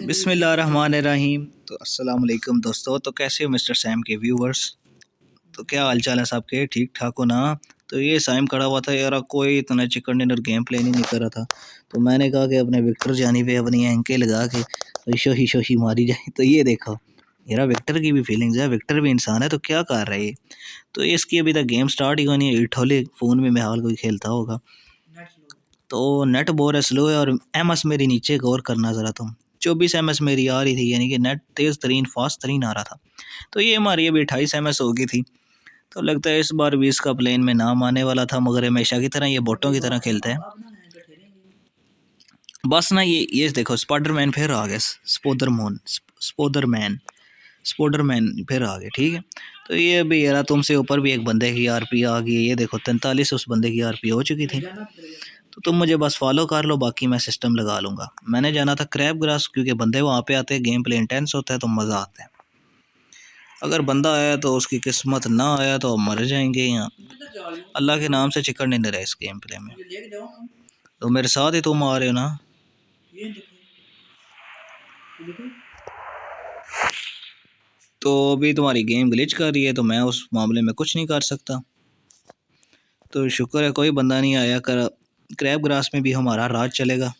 बिस्मिल्लाहिर्रहमानिर्रहीम। तो अस्सलाम वालेकुम दोस्तों। तो कैसे हो मिस्टर सैम के व्यूवर्स? तो क्या हाल चाल है सबके? ठीक ठाक हो ना? तो ये साइम खड़ा हुआ था यार, कोई इतना चिकन डिनर गेम प्ले नहीं कर रहा था। तो मैंने कहा कि अपने विक्टर जानी पे अपनी एंके लगा के शोही शोही मारी जाए। तो ये देखो यार, विक्टर की भी फीलिंग्स है, विक्टर भी इंसान है। तो क्या कर रहा है ये? तो इसकी अभी तक गेम स्टार्ट ही हुआ नहीं है। इठोले फ़ोन में हाल कोई खेलता होगा। तो नेट बहुत स्लो है और एम एस मेरी नीचे गौर करना ज़रा तुम। 24 ms मेरी आ रही थी, यानी कि नेट तेज़ तरीन फास्ट तरीन आ रहा था। तो ये हमारी अभी 28 ms हो गई थी। तो लगता है इस बार भी इसका प्लेन में नाम आने वाला था, मगर हमेशा की तरह ये बोटों की तरह खेलता है। बस ना, ये देखो स्पाइडरमैन फिर आ गया। स्पोदरमैन स्पोडरमैन फिर आ गए। ठीक है, तो ये अभी यार तुमसे ऊपर भी एक बंदे की आरपी आ गई। ये देखो 43 उस बंदे की आरपी हो चुकी थी। तो तुम मुझे बस फॉलो कर लो, बाकी मैं सिस्टम लगा लूँगा। मैंने जाना था क्रैब ग्रास, क्योंकि बंदे वहाँ पे आते हैं, गेम प्ले इंटेंस होता है, तो मज़ा आता है। अगर बंदा आया तो उसकी किस्मत, ना आया तो मर जाएंगे यहाँ। अल्लाह के नाम से चिकन डिनर है इस गेम प्ले में। तो मेरे साथ ही तुम आ रहे हो ना? तो अभी तुम्हारी गेम ग्लिच कर रही है, तो मैं उस मामले में कुछ नहीं कर सकता। तो शुक्र है कोई बंदा नहीं आया कर। क्रैब ग्रास में भी हमारा राज चलेगा।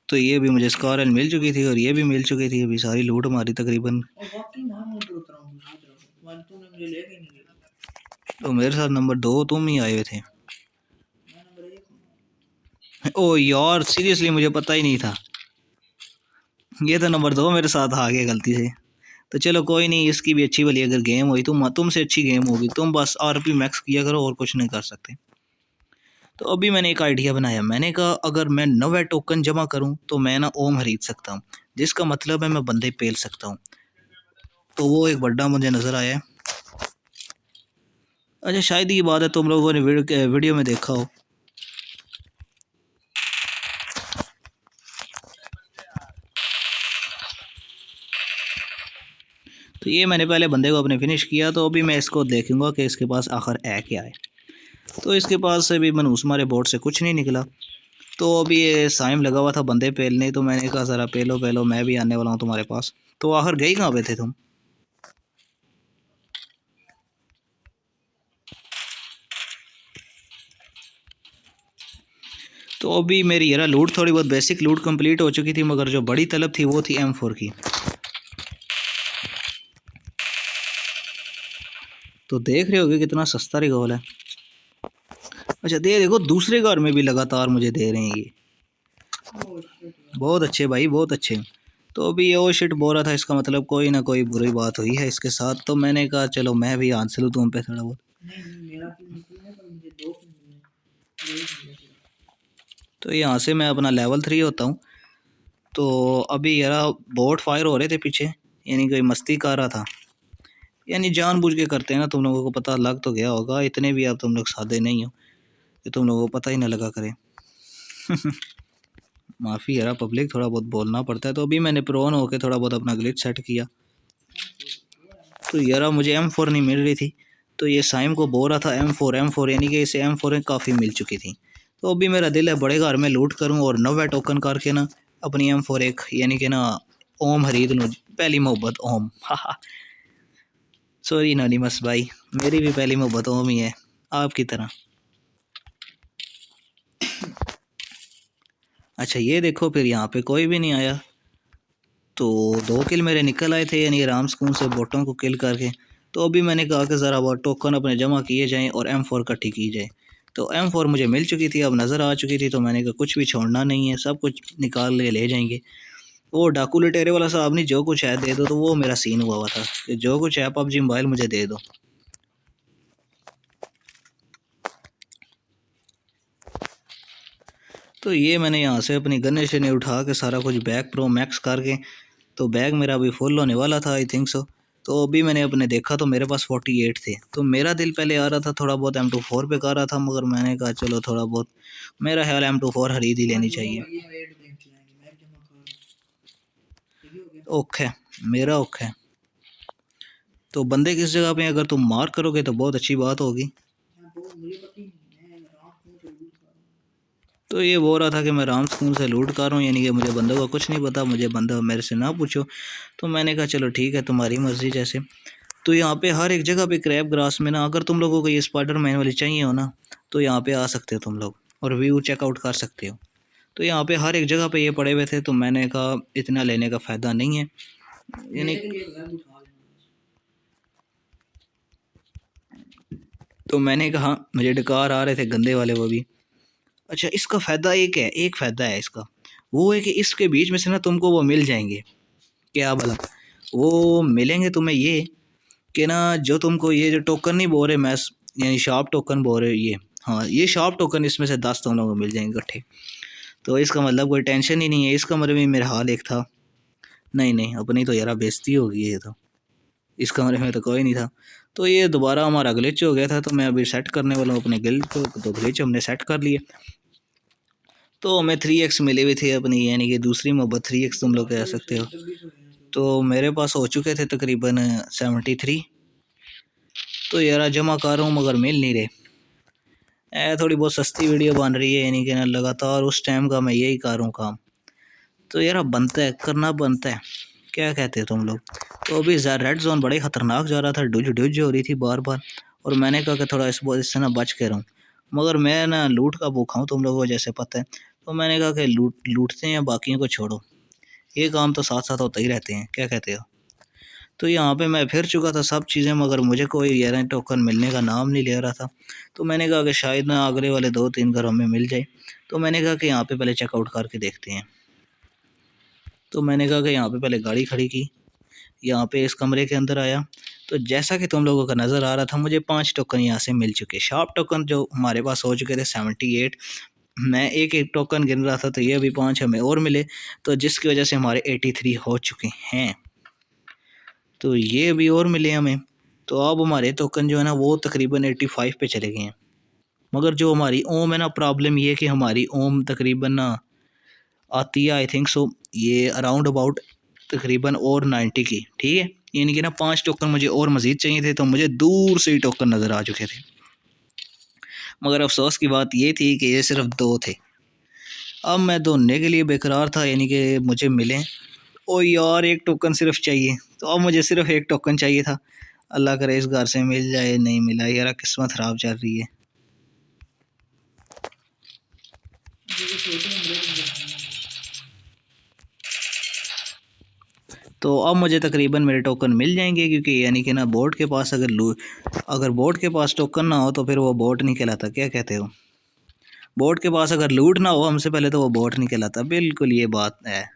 तो ये भी मुझे स्कॉरल मिल चुकी थी और ये भी मिल चुकी थी। अभी सारी लूट हमारी तकरीबन। तो मेरे साथ नंबर 2 तुम ही आए हुए थे। ओ यार सीरियसली मुझे पता ही नहीं था। ये तो नंबर 2 मेरे साथ आ गया गलती से। तो चलो कोई नहीं, इसकी भी अच्छी वाली अगर गेम हुई, तुमसे अच्छी गेम होगी। तुम बस आरपी मैक्स किया करो और कुछ नहीं कर सकते। तो अभी मैंने एक आइडिया बनाया। मैंने कहा अगर मैं 9 टोकन जमा करूं तो मैं ना ओम खरीद सकता हूं, जिसका मतलब है मैं बंदे पेल सकता हूं। तो वो एक बड़ा मुझे नज़र आया है। अच्छा शायद ये बात है तुम लोगों ने वीडियो में देखा हो। तो ये मैंने पहले बंदे को अपने फिनिश किया। तो अभी मैं इसको देखूंगा कि इसके पास आखिर है क्या है। तो इसके पास से भी मनूस मारे बोर्ड से कुछ नहीं निकला। तो अभी ये साइम लगा हुआ था बंदे पेलने। तो मैंने कहा ज़रा पेलो पेलो, मैं भी आने वाला हूँ तुम्हारे पास। तो आखिर गई कहाँ पे थे तुम? तो अभी मेरी यार लूट थोड़ी बहुत बेसिक लूट कंप्लीट हो चुकी थी, मगर जो बड़ी तलब थी वो थी M4 की। तो देख रहे होगे कितना सस्ता रिकॉल है। अच्छा दे देखो, दूसरे घर में भी लगातार मुझे दे रहे हैं ये। बहुत अच्छे भाई, बहुत अच्छे। तो अभी ये ओ शिट बोल रहा था, इसका मतलब कोई ना कोई बुरी बात हुई है इसके साथ। तो मैंने कहा चलो मैं भी आंसर लूँ तुम पे थोड़ा बहुत। तो यहाँ से मैं अपना लेवल 3 होता हूँ। तो अभी यार बोट फायर हो रहे थे पीछे, यानी कोई मस्ती कर रहा था। यानी जानबूझ के करते हैं ना, तुम लोगों को पता लग तो गया होगा। इतने भी अब तुम लोग सादे नहीं हो कि तुम लोगों को पता ही ना लगा करे। माफ़ी यार, पब्लिक थोड़ा बहुत बोलना पड़ता है। तो अभी मैंने प्रोन होकर थोड़ा बहुत अपना ग्लिच सेट किया। तो यार मुझे M4 नहीं मिल रही थी। तो ये साइम को बोल रहा था M4 यानी कि इसे M4 काफ़ी मिल चुकी थी। तो अभी मेरा दिल है बड़े घर में लूट करूं और 9 टोकन करके ना अपनी M4 एक यानी कि ना ओम खरीद लूँ। पहली मोहब्बत ओम। सॉरी नानिमस भाई, मेरी भी पहली मोहब्बत ओम ही है, आपकी तरह। अच्छा ये देखो, फिर यहाँ पे कोई भी नहीं आया। तो 2 किल मेरे निकल आए थे, यानी आराम सुकून से बोटों को किल करके। तो अभी मैंने कहा कि ज़रा बहुत टोकन अपने जमा किए जाएं और M4 इकट्ठी की जाए। तो M4 मुझे मिल चुकी थी, अब नज़र आ चुकी थी। तो मैंने कहा कुछ भी छोड़ना नहीं है, सब कुछ निकाल के ले जाएंगे। वो डाकू लटेरे वाला साहब नहीं, जो कुछ है दे दो। तो वो मेरा सीन हुआ था कि जो कुछ है PUBG मोबाइल मुझे दे दो। तो ये मैंने यहाँ से अपनी गन्ने शने उठा के सारा कुछ बैग प्रो मैक्स करके, तो बैग मेरा अभी फुल होने वाला था आई थिंक सो। तो अभी मैंने अपने देखा तो मेरे पास 48 थे। तो मेरा दिल पहले आ रहा था थोड़ा बहुत M24 पे कर रहा था, मगर मैंने कहा चलो थोड़ा बहुत, मेरा ख्याल M24 खरीद ही लेनी चाहिए। ओके, मेरा ओके। तो बंदे किस जगह पे हैं? अगर तुम मार करोगे तो बहुत अच्छी बात होगी। तो ये बोल रहा था कि मैं राम स्कूल से लूट कर रहा हूँ, यानी कि मुझे बंदों का कुछ नहीं पता, मुझे बंदा मेरे से ना पूछो। तो मैंने कहा चलो ठीक है, तुम्हारी मर्ज़ी जैसे। तो यहाँ पे हर एक जगह पे क्रैब ग्रास में ना, अगर तुम लोगों को ये स्पाइडरमैन वाली चाहिए हो ना, तो यहाँ पे आ सकते हो तुम लोग और व्यू चेकआउट कर सकते हो। तो यहाँ पे हर एक जगह पे ये पड़े हुए थे, तो मैंने कहा इतना लेने का फ़ायदा नहीं है, यानी तो मैंने कहा मुझे डकार आ रहे थे गंदे वाले वो भी। अच्छा, इसका फ़ायदा एक फ़ायदा है इसका, वो है कि इसके बीच में से ना तुमको वो मिल जाएंगे। क्या भला वो मिलेंगे तुम्हें, ये कि ना जो तुमको ये जो टोकन नहीं बोल रहे मैस, यानी शार्प टोकन बोल रहे ये, हाँ ये शार्प टोकन, इसमें से 10 तुम लोगों को मिल जाएंगे इकट्ठे। तो इसका मतलब कोई टेंशन ही नहीं है, इसका मतलब मेरा हाल एक था। नहीं नहीं, अपनी तो यार बेइज्जती होगी ये तो, इस कमरे में तो कोई नहीं था। तो ये दोबारा हमारा ग्लिच हो गया था, तो मैं अभी सेट करने वाला हूँ अपने गिल्ड को। तो ग्लिच हमने सेट कर लिए, तो हमें 3x मिले हुए थे अपनी, यानी कि दूसरी मोहब्बत 3x तुम लोग कह सकते हो। तो मेरे पास हो चुके थे तकरीबन 73। तो यार जमा कर रहा हूँ मगर मिल नहीं रहे। थोड़ी बहुत सस्ती वीडियो बन रही है, यानी कि ना लगातार उस टाइम का मैं यही कर रहा हूँ काम। तो यार बनता है, करना बनता है, क्या कहते हो तुम लोग। तो अभी रेड जोन बड़े ख़तरनाक जा रहा था, डुज डुज हो रही थी बार बार, और मैंने कहा कि थोड़ा इससे ना बच के रहूँ। मगर मैं ना लूट का भूखा हूँ, तुम लोगों को जैसे पता है। तो मैंने कहा कि लूटते हैं, बाकियों को छोड़ो, ये काम तो साथ साथ होते ही रहते हैं, क्या कहते हो। तो यहाँ पे मैं फिर चुका था सब चीज़ें, मगर मुझे कोई यार टोकन मिलने का नाम नहीं ले रहा था। तो मैंने कहा कि शायद ना अगले वाले 2-3 घर हमें मिल जाए। तो मैंने कहा कि यहाँ पे पहले चेकआउट करके देखते हैं। तो मैंने कहा कि यहाँ पे पहले गाड़ी खड़ी की, यहाँ पे इस कमरे के अंदर आया। तो जैसा कि तुम लोगों का नज़र आ रहा था, मुझे 5 टोकन यहाँ से मिल चुके, शार्प टोकन जो हमारे पास हो चुके थे 78। मैं एक एक टोकन गिन रहा था, तो ये अभी 5 हमें और मिले, तो जिसकी वजह से हमारे 83 हो चुके हैं। तो ये भी और मिले हमें। तो अब हमारे टोकन जो है ना वो तकरीबन 85 पे चले गए हैं। मगर जो हमारी ओम है ना, प्रॉब्लम ये है कि हमारी ओम तकरीबन ना आती है, आई थिंक सो, ये अराउंड अबाउट तकरीबन और 90 की, ठीक है। यानी कि ना 5 टोकन मुझे और मज़ीद चाहिए थे, तो मुझे दूर से ही टोकन नज़र आ चुके थे। मगर अफसोस की बात ये थी कि ये सिर्फ 2 थे। अब मैं ढूंढने के लिए बेकरार था, यानी कि मुझे मिले। ओ यार एक टोकन सिर्फ चाहिए, तो अब मुझे सिर्फ एक टोकन चाहिए था। अल्लाह करे इस घर से मिल जाए, नहीं मिला यार, किस्मत ख़राब चल रही है। तो अब मुझे तकरीबन मेरे टोकन मिल जाएंगे, क्योंकि यानी कि ना बोट के पास अगर बोट के पास टोकन ना हो तो फिर वो बोट नहीं कहलाता, क्या कहते हो। बोट के पास अगर लूट ना हो हमसे पहले, तो वो बोट नहीं कहलाता, बिल्कुल ये बात है।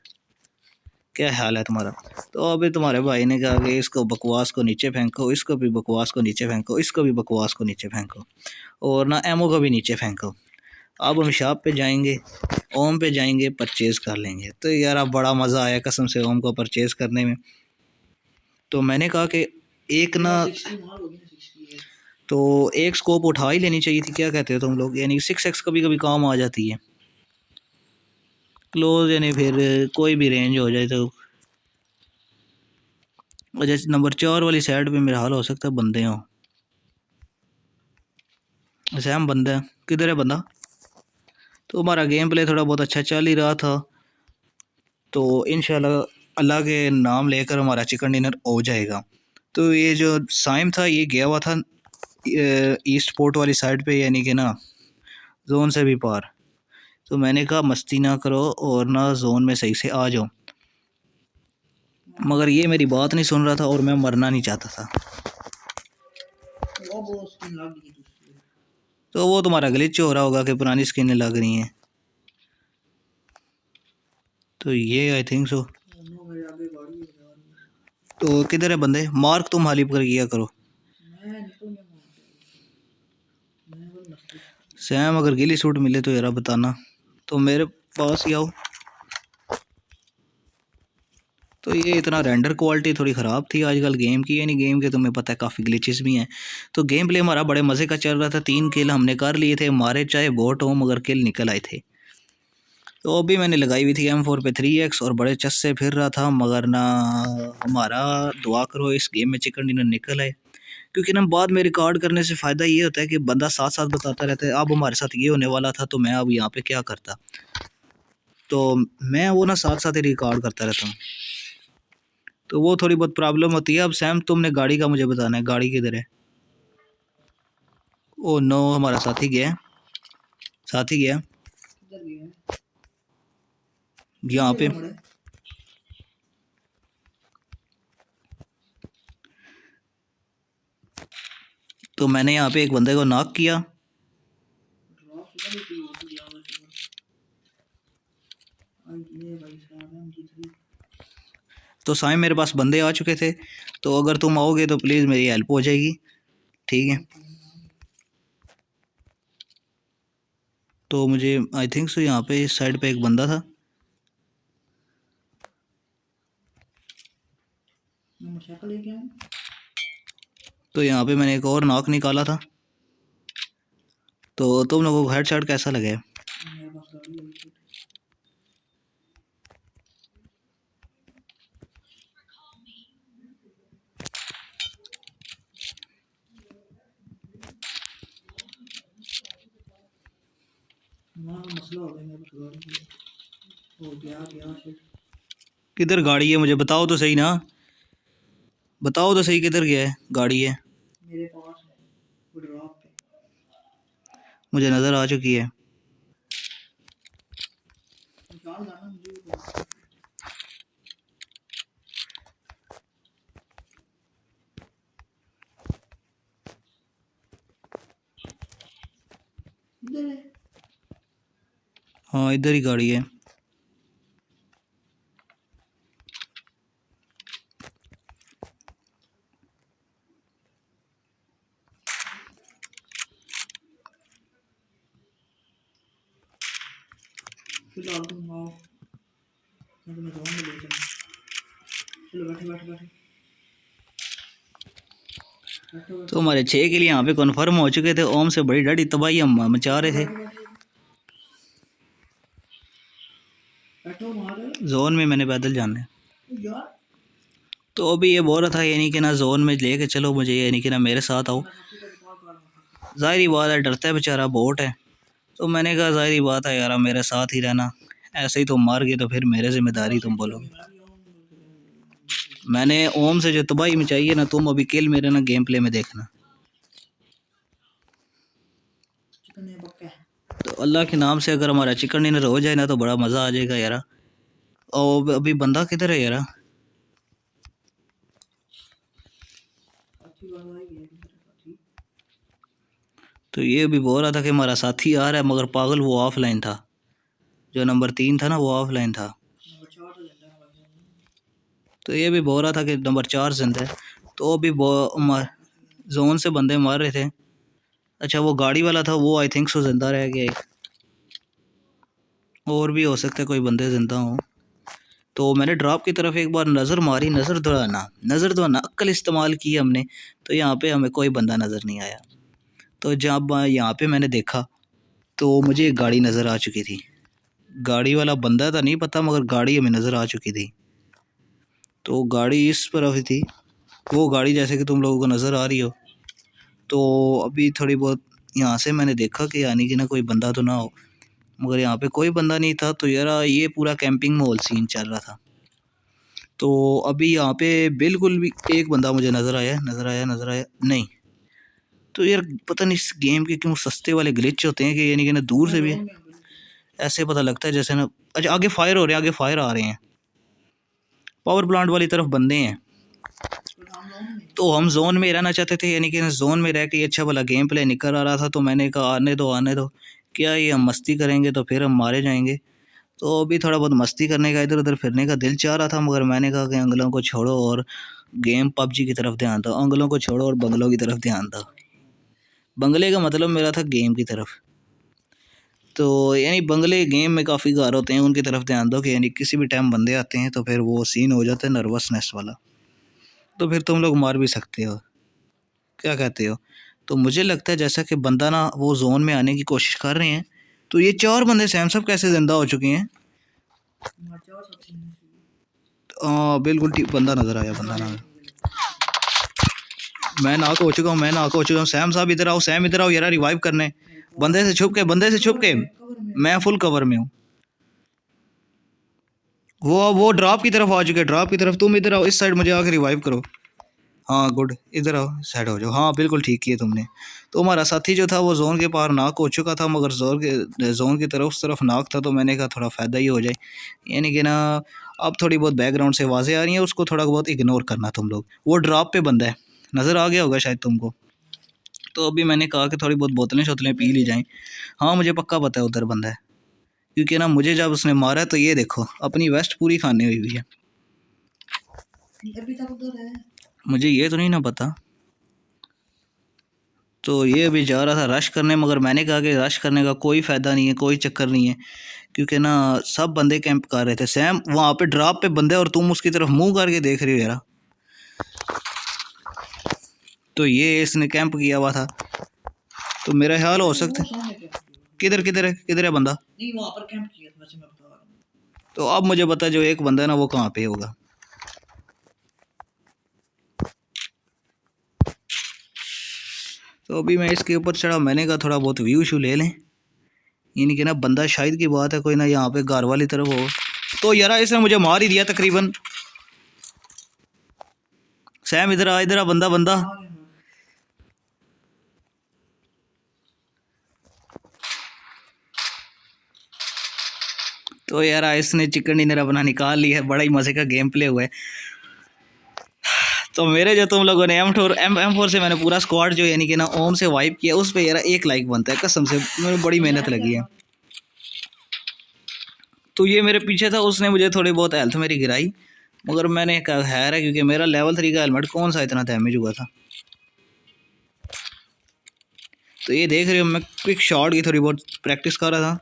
क्या हाल है तुम्हारा। तो अभी तुम्हारे भाई ने कहा कि इसको बकवास को नीचे फेंको, इसको भी बकवास को नीचे फेंको, इसको भी बकवास को नीचे फेंको, और ना एमओ को भी नीचे फेंको। अब हम शॉप पे जाएंगे, ओम पे जाएंगे, परचेज़ कर लेंगे। तो यार अब बड़ा मज़ा आया कसम से ओम को परचेज़ करने में। तो मैंने कहा कि एक ना, तो एक स्कोप उठा ही लेनी चाहिए थी, क्या कहते हो तुम लोग। यानी 6x कभी कभी काम आ जाती है, क्लोज, यानी फिर कोई भी रेंज हो जाए तो। जैसे नंबर 4 वाली साइड पे मेरा हाल हो सकता है बंदे हों। सैम बंदा किधर है बंदा। तो हमारा गेम प्ले थोड़ा बहुत अच्छा चल ही रहा था, तो इंशाल्लाह अल्लाह के नाम लेकर हमारा चिकन डिनर हो जाएगा। तो ये जो साइम था ये गया हुआ था ईस्ट पोर्ट वाली साइड पे, यानी कि ना जोन से भी पार। तो मैंने कहा मस्ती ना करो और ना जोन में सही से आ जाओ, मगर ये मेरी बात नहीं सुन रहा था और मैं मरना नहीं चाहता था। तो वो तुम्हारा ग्लिच हो रहा होगा कि पुरानी स्किनें लग रही हैं, तो ये आई थिंक सो। तो किधर है बंदे, मार्क तुम हाली पर किया करो। सैम अगर गिली सूट मिले तो यार बताना, तो मेरे पास ही आओ। तो ये इतना रेंडर क्वालिटी थोड़ी ख़राब थी आजकल गेम की, यानी गेम के तुम्हें पता है काफ़ी ग्लिचेस भी हैं। तो गेम प्ले हमारा बड़े मज़े का चल रहा था, 3 किल हमने कर लिए थे, मारे चाहे बोट हो मगर किल निकल आए थे। तो अभी मैंने लगाई हुई थी M4 पे 3x और बड़े चस से फिर रहा था, मगर ना हमारा दुआ करो इस गेम में चिकन डिनर निकल आए, क्योंकि ना बाद में रिकॉर्ड करने से फ़ायदा ये होता है कि बंदा साथ साथ बताता रहता है, अब हमारे साथ ये होने वाला था तो मैं अब यहाँ पे क्या करता, तो मैं वो ना साथ साथ ही रिकॉर्ड करता रहता हूँ, तो वो थोड़ी बहुत प्रॉब्लम होती है। अब सैम तुमने गाड़ी का मुझे बताना है, गाड़ी किधर है? ओ नो, हमारा साथी गया है, साथी गया यहाँ पे। तो मैंने यहाँ पे एक बंदे को नॉक किया, तो साइम मेरे पास बंदे आ चुके थे, तो अगर तुम आओगे तो प्लीज़ मेरी हेल्प हो जाएगी, ठीक है? तो मुझे आई थिंक सो यहाँ पे इस साइड पे एक बंदा था, तो यहाँ पे मैंने एक और नॉक निकाला था। तो तुम लोगों को हेडशॉट कैसा लगे? किधर गाड़ी है मुझे बताओ तो सही ना, बताओ तो सही किधर गया है गाड़ी है? मेरे पास है, ड्रॉप पे मुझे नज़र आ चुकी है। हाँ इधर ही गाड़ी है। तो हमारे 6 के लिए यहाँ पे कन्फर्म हो चुके थे, ओम से बड़ी डड़ी तबाही हम मचा रहे थे। जोन में मैंने पैदल जाना है, तो अभी ये बोल रहा था यानी कि ना जोन में लेके चलो मुझे, यानी कि ना मेरे साथ आओ। ज़ाहिरी बात है डरता है बेचारा, बोट है, तो मैंने कहा ज़ाहिरी बात है यार मेरे साथ ही रहना, ऐसे ही तुम मार गए तो फिर मेरे जिम्मेदारी तुम बोलोगे। मैंने ओम से जो तबाही मचाई है ना, तुम अभी किल मेरे ना गेम प्ले में देखना। तो अल्लाह के नाम से अगर हमारा चिकन डिनर हो जाए ना तो बड़ा मज़ा आ जाएगा यार। और अभी बंदा किधर है यार? तो ये भी बोल रहा था कि हमारा साथी आ रहा है, मगर पागल वो ऑफलाइन था, जो नंबर 3 था ना वो ऑफलाइन था। तो ये भी बोल रहा था कि नंबर 4 जिंदा है। तो अभी जोन से बंदे मार रहे थे। अच्छा वो गाड़ी वाला था वो आई थिंक सो जिंदा रह गया एक, और भी हो सकता है कोई बंदे जिंदा हो। तो मैंने ड्रॉप की तरफ एक बार नज़र मारी, नज़र दौड़ाना अक्ल इस्तेमाल की हमने, तो यहाँ पे हमें कोई बंदा नज़र नहीं आया। तो जब यहाँ पे मैंने देखा तो मुझे एक गाड़ी नज़र आ चुकी थी, गाड़ी वाला बंदा था नहीं पता, मगर गाड़ी हमें नज़र आ चुकी थी। तो गाड़ी इस तरफ ही थी, वो गाड़ी जैसे कि तुम लोगों को नज़र आ रही हो। तो अभी थोड़ी बहुत यहाँ से मैंने देखा कि यानी कि ना कोई बंदा तो ना हो, मगर यहाँ पे कोई बंदा नहीं था। तो यार ये पूरा कैंपिंग माहौल सीन चल रहा था। तो अभी यहाँ पे बिल्कुल भी एक बंदा मुझे नज़र आया नहीं। तो यार पता नहीं इस गेम के क्यों सस्ते वाले ग्लिच होते हैं कि यानी कि ना दूर से भी ऐसे पता लगता है जैसे ना। अच्छा आगे फायर हो रहे हैं, आगे फायर आ रहे हैं, पावर प्लांट वाली तरफ बंदे हैं। तो हम जोन में रहना चाहते थे, यानी कि जोन में रह के अच्छा भला गेम प्ले निकल आ रहा था। तो मैंने कहा आने दो, क्या ये हम मस्ती करेंगे तो फिर हम मारे जाएंगे। तो अभी थोड़ा बहुत मस्ती करने का, इधर उधर फिरने का दिल चाह रहा था, मगर मैंने कहा कि अंगलों को छोड़ो और गेम पबजी की तरफ ध्यान दो, अंगलों को छोड़ो और बंगलों की तरफ ध्यान दो। बंगले का मतलब मेरा था गेम की तरफ, तो यानी बंगले गेम में काफ़ी गार होते हैं, उनकी तरफ ध्यान दो कि यानी किसी भी टाइम बंदे आते हैं तो फिर वो सीन हो जाता है नर्वसनेस वाला, तो फिर तुम लोग मार भी सकते हो। क्या कहते हो? तो मुझे लगता है जैसा कि बंदा ना वो जोन में आने की कोशिश कर रहे हैं। तो ये 4 बंदे सैम सब कैसे जिंदा हो चुके हैं? बिल्कुल ठीक बंदा नज़र आया, बंदा नज़र मैं नाक हो चुका हूँ, मैं नाक हो चुका हूँ। सैम साहब इधर आओ, सैम इधर आओ यार, रिवाइव करने। बंदे से छुप के, बंदे से छुप के। मैं फुल कवर में हूँ। वो ड्रॉप की तरफ आ चुके, ड्रॉप की तरफ। तुम इधर आओ, इस साइड मुझे आके रिवाइव करो। हाँ गुड, इधर आओ, साइड हो जाओ। हाँ बिल्कुल ठीक किया तुमने। तो हमारा साथी जो था वो जोन के पार नाक हो चुका था, मगर जोन की तरफ, उस तरफ नाक था। तो मैंने कहा थोड़ा फ़ायदा ही हो जाए, यानी कि ना। अब थोड़ी बहुत बैकग्राउंड से आवाज़ें आ रही हैं, उसको थोड़ा बहुत इग्नोर करना तुम लोग। वो ड्रॉप पे बंदा है, नज़र आ गया होगा शायद तुमको। तो अभी मैंने कहा कि थोड़ी बहुत बोतलें शोतलें पी ली जाएँ। हाँ मुझे पक्का पता है उधर बंदा है, क्योंकि ना मुझे जब उसने मारा तो ये देखो अपनी वेस्ट पूरी खाने हुई है। मुझे ये तो नहीं ना पता। तो ये अभी जा रहा था रश करने, मगर मैंने कहा कि रश करने का कोई फ़ायदा नहीं है, कोई चक्कर नहीं है, क्योंकि ना सब बंदे कैंप कर रहे थे। सैम वहाँ पे ड्रॉप पे बंदे और तुम उसकी तरफ मुंह करके देख रही हो यार। तो ये इसने कैंप किया हुआ था, तो मेरा ख्याल हो सकता है। किधर किधर है, किधर है बंदा? नहीं वहाँ पर कैंप किया था, वैसे मैं बता रहा हूँ। तो अब मुझे पता जो एक बंदा है ना वो कहाँ पे होगा। तो अभी मैं इसके ऊपर चढ़ा, मैंने कहा थोड़ा बहुत व्यू शू ले लें, यानी कि ना बंदा शायद की बात है कोई ना यहाँ पे घर वाली तरफ हो। तो यार इसने मुझे मार ही दिया तकरीबन। सैम इधर आ, इधर आ, बंदा बंदा। तो यार इसने चिकन डिनर अपना निकाल लिया है, बड़ा ही मजे का गेम प्ले हुआ है। तो मेरे जो तुम लोगों ने M4 से मैंने पूरा स्क्वाड जो यानी कि ना ओम से वाइप किया, उस पर यार 1 लाइक बनता है कसम से, मेरे बड़ी मेहनत लगी है। तो ये मेरे पीछे था, उसने मुझे थोड़ी बहुत हेल्थ मेरी गिराई, मगर मैंने कहा खैर है, क्योंकि मेरा लेवल 3 का हेलमेट कौन सा इतना डैमेज हुआ था। तो ये देख रहे हो मैं क्विक शॉट की थोड़ी बहुत प्रैक्टिस कर रहा था।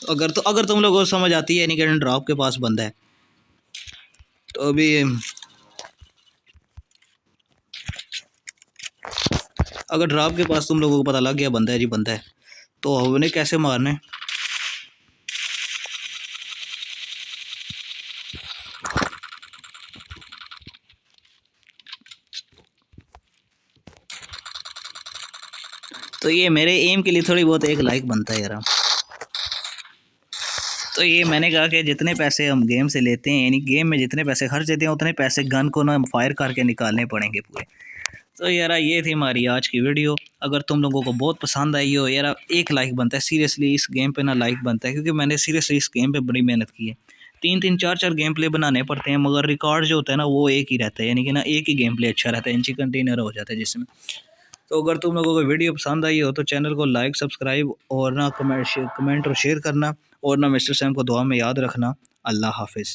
अगर तुम लोगों को समझ आती है यानी कि ड्रॉप के पास बंदा है, तो अभी अगर ड्रॉप के पास तुम लोगों को पता लग गया बंदा है जी बंदा है, तो उन्हें कैसे मारना है। तो ये मेरे एम के लिए थोड़ी बहुत 1 लाइक बनता है यार। तो ये मैंने कहा कि जितने पैसे हम गेम से लेते हैं, यानी गेम में जितने पैसे खर्च देते हैं, उतने पैसे गन को ना फायर करके निकालने पड़ेंगे पूरे। तो यार ये थी हमारी आज की वीडियो। अगर तुम लोगों को बहुत पसंद आई हो यार, 1 लाइक बनता है सीरियसली, इस गेम पे ना लाइक बनता है, क्योंकि मैंने सीरियसली इस गेम पे बड़ी मेहनत की है। 3-3 4-4 गेम प्ले बनाने पड़ते हैं, मगर रिकॉर्ड जो होता है ना वो एक ही रहता है, यानी कि ना एक ही गेम प्ले अच्छा रहता है, इंची कंटेनर हो जाता है जिसमें। तो अगर तुम लोगों को वीडियो पसंद आई हो तो चैनल को लाइक सब्सक्राइब और ना कमेंट और शेयर करना, और ना मिस्टर सैम को दुआ में याद रखना। अल्लाह हाफिज़।